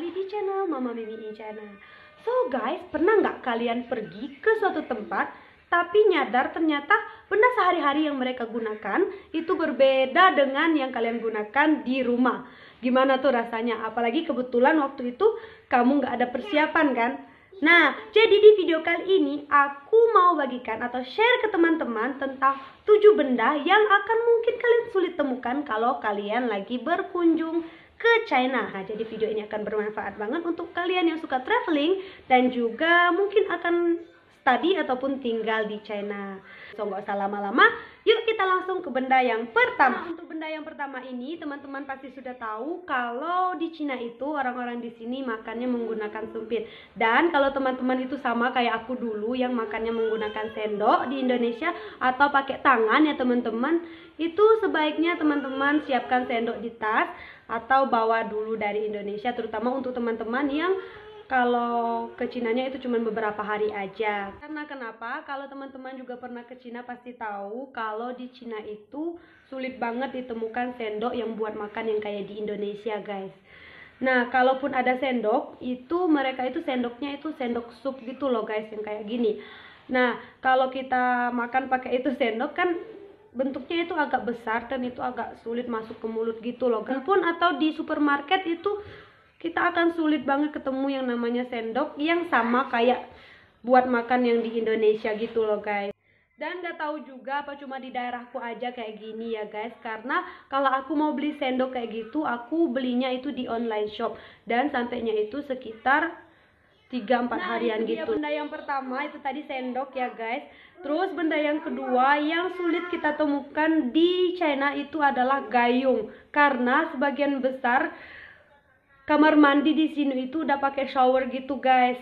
kembali di channel Mama Mimi In Channel. So guys, pernah nggak kalian pergi ke suatu tempat tapi nyadar ternyata benda sehari-hari yang mereka gunakan itu berbeda dengan yang kalian gunakan di rumah? Gimana tuh rasanya? Apalagi kebetulan waktu itu kamu nggak ada persiapan kan? Nah, jadi di video kali ini aku mau bagikan atau share ke teman-teman tentang 7 benda yang akan mungkin kalian sulit temukan kalau kalian lagi berkunjung ke China. Nah, jadi video ini akan bermanfaat banget untuk kalian yang suka traveling dan juga mungkin akan study ataupun tinggal di China. So, nggak usah lama-lama, yuk kita langsung ke benda yang pertama. Nah, untuk benda yang pertama ini, teman-teman pasti sudah tahu kalau di China itu orang-orang di sini makannya menggunakan sumpit. Dan kalau teman-teman itu sama kayak aku dulu yang makannya menggunakan sendok di Indonesia atau pakai tangan ya teman-teman, itu sebaiknya teman-teman siapkan sendok di tas atau bawa dulu dari Indonesia, terutama untuk teman-teman yang kalau ke Cinanya itu cuma beberapa hari aja. Karena kenapa? Kalau teman-teman juga pernah ke Cina pasti tahu kalau di Cina itu sulit banget ditemukan sendok yang buat makan yang kayak di Indonesia, guys. Nah, kalaupun ada sendok, itu mereka itu sendoknya itu sendok sup gitu loh, guys, yang kayak gini. Nah, kalau kita makan pakai itu sendok kan bentuknya itu agak besar dan itu agak sulit masuk ke mulut gitu loh. Walaupun atau di supermarket itu kita akan sulit banget ketemu yang namanya sendok yang sama kayak buat makan yang di Indonesia gitu loh, guys. Dan gak tahu juga apa cuma di daerahku aja kayak gini ya, guys. Karena kalau aku mau beli sendok kayak gitu, aku belinya itu di online shop dan sampainya itu sekitar 3-4 harian gitu. Benda yang pertama itu tadi sendok ya, guys. Terus benda yang kedua yang sulit kita temukan di China itu adalah gayung. Karena sebagian besar kamar mandi di sini itu udah pakai shower gitu, guys.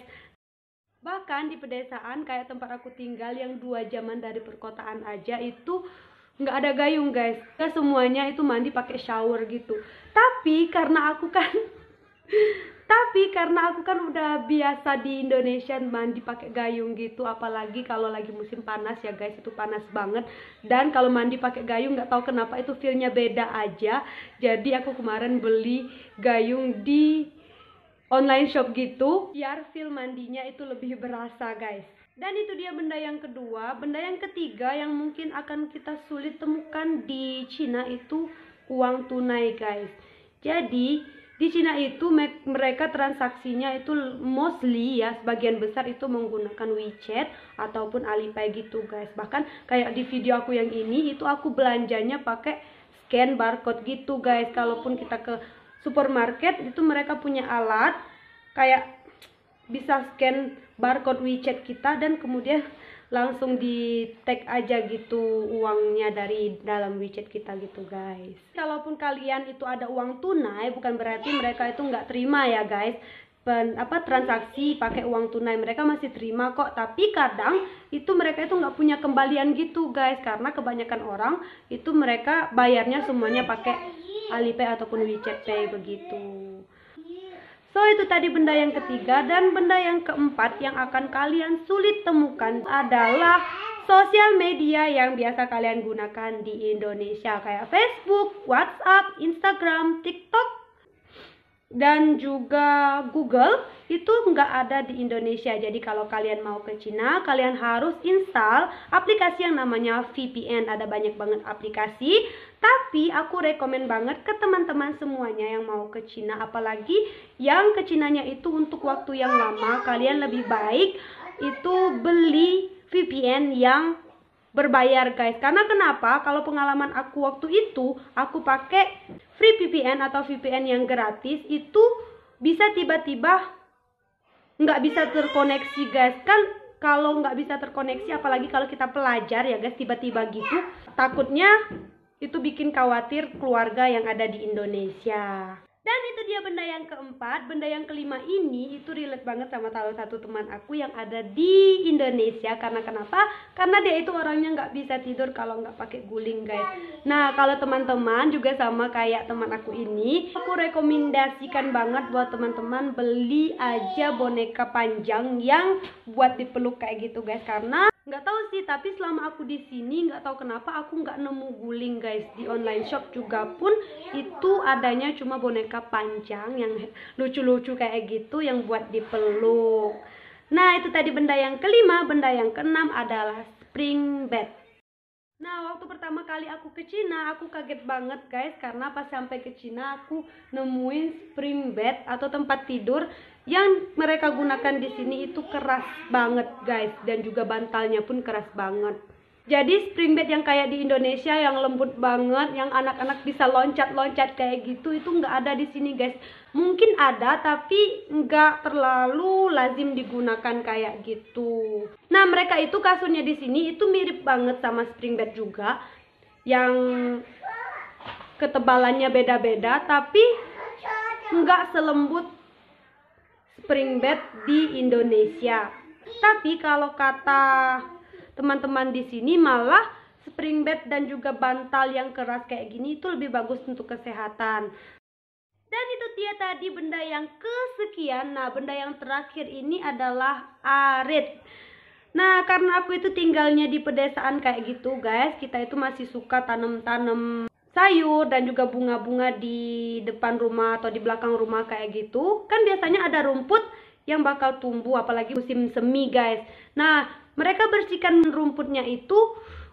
Bahkan di pedesaan kayak tempat aku tinggal yang 2 jaman dari perkotaan aja itu nggak ada gayung, guys. Ya, semuanya itu mandi pakai shower gitu. Tapi karena aku kan udah biasa di Indonesia mandi pakai gayung gitu, apalagi kalau lagi musim panas ya, guys, itu panas banget. Dan kalau mandi pakai gayung nggak tahu kenapa itu feelnya beda aja. Jadi aku kemarin beli gayung di online shop gitu biar feel mandinya itu lebih berasa, guys. Dan itu dia benda yang kedua. Benda yang ketiga yang mungkin akan kita sulit temukan di Cina itu uang tunai, guys. Jadi di Cina itu mereka transaksinya itu mostly ya sebagian besar itu menggunakan WeChat ataupun Alipay gitu, guys. Bahkan kayak di video aku yang ini itu aku belanjanya pakai scan barcode gitu, guys. Kalaupun kita ke supermarket itu mereka punya alat kayak bisa scan barcode WeChat kita dan kemudian langsung di tag aja gitu uangnya dari dalam WeChat kita gitu, guys. Kalaupun kalian itu ada uang tunai, bukan berarti mereka itu nggak terima ya, guys. Transaksi pakai uang tunai mereka masih terima kok, tapi kadang itu mereka itu nggak punya kembalian gitu, guys, karena kebanyakan orang itu mereka bayarnya semuanya pakai Alipay ataupun WeChat Pay begitu. So itu tadi benda yang ketiga. Dan benda yang keempat yang akan kalian sulit temukan adalah sosial media yang biasa kalian gunakan di Indonesia kayak Facebook, WhatsApp, Instagram, TikTok dan juga Google itu nggak ada di Indonesia. Jadi kalau kalian mau ke Cina, kalian harus install aplikasi yang namanya VPN. Ada banyak banget aplikasi, tapi aku rekomen banget ke teman-teman semuanya yang mau ke Cina, apalagi yang ke Cinanya itu untuk waktu yang lama, kalian lebih baik itu beli VPN yang berbayar, guys. Karena kenapa? Kalau pengalaman aku waktu itu, aku pakai free VPN atau VPN yang gratis itu bisa tiba-tiba nggak bisa terkoneksi, guys. Kan kalau nggak bisa terkoneksi, apalagi kalau kita pelajar ya, guys, tiba-tiba gitu, takutnya itu bikin khawatir keluarga yang ada di Indonesia. Dan itu dia benda yang keempat. Benda yang kelima ini itu relate banget sama salah satu teman aku yang ada di Indonesia. Karena kenapa? Karena dia itu orangnya nggak bisa tidur kalau nggak pakai guling, guys. Nah, kalau teman-teman juga sama kayak teman aku ini, aku rekomendasikan banget buat teman-teman beli aja boneka panjang yang buat dipeluk kayak gitu, guys. Karena Nggak tahu sih, tapi selama aku di sini nggak tahu kenapa aku nggak nemu guling guys. Di online shop juga pun itu adanya cuma boneka panjang yang lucu-lucu kayak gitu yang buat dipeluk. Nah itu tadi benda yang kelima. Benda yang keenam adalah spring bed. Nah waktu pertama kali aku ke Cina aku kaget banget guys, karena pas sampai ke Cina aku nemuin spring bed atau tempat tidur yang mereka gunakan di sini itu keras banget guys, dan juga bantalnya pun keras banget. Jadi spring bed yang kayak di Indonesia yang lembut banget, yang anak-anak bisa loncat-loncat kayak gitu, itu nggak ada di sini guys. Mungkin ada tapi nggak terlalu lazim digunakan kayak gitu. Nah mereka itu kasurnya di sini itu mirip banget sama spring bed juga, yang ketebalannya beda-beda, tapi nggak selembut spring bed di Indonesia. Tapi kalau kata teman-teman di sini malah spring bed dan juga bantal yang keras kayak gini itu lebih bagus untuk kesehatan. Dan itu dia tadi benda yang kesekian. Nah benda yang terakhir ini adalah arit. Nah karena aku itu tinggalnya di pedesaan kayak gitu guys, kita itu masih suka tanam-tanam sayur dan juga bunga-bunga di depan rumah atau di belakang rumah kayak gitu. Kan biasanya ada rumput yang bakal tumbuh apalagi musim semi guys. Nah mereka bersihkan rumputnya itu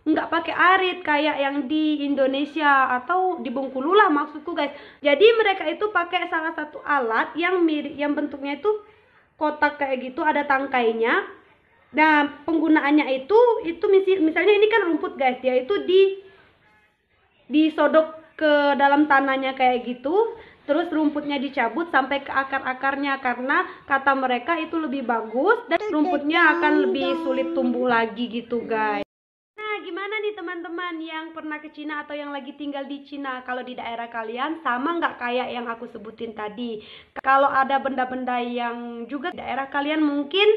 nggak pakai arit kayak yang di Indonesia atau di Bengkulu lah maksudku guys. Jadi mereka itu pakai salah satu alat yang mirip, yang bentuknya itu kotak kayak gitu, ada tangkainya. Nah penggunaannya itu misalnya ini kan rumput guys, dia itu disodok ke dalam tanahnya kayak gitu, terus rumputnya dicabut sampai ke akar-akarnya, karena kata mereka itu lebih bagus dan rumputnya akan lebih sulit tumbuh lagi gitu guys. Nah gimana nih teman-teman yang pernah ke Cina atau yang lagi tinggal di Cina, kalau di daerah kalian sama nggak kayak yang aku sebutin tadi? Kalau ada benda-benda yang juga di daerah kalian mungkin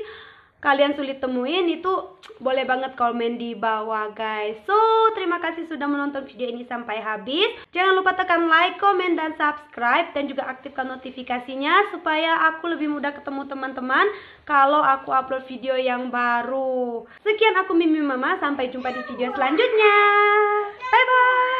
kalian sulit temuin, itu boleh banget komen di bawah guys. So terima kasih sudah menonton video ini sampai habis. Jangan lupa tekan like, komen, dan subscribe, dan juga aktifkan notifikasinya supaya aku lebih mudah ketemu teman-teman kalau aku upload video yang baru. Sekian aku Mimi Mama, sampai jumpa di video selanjutnya. Bye bye.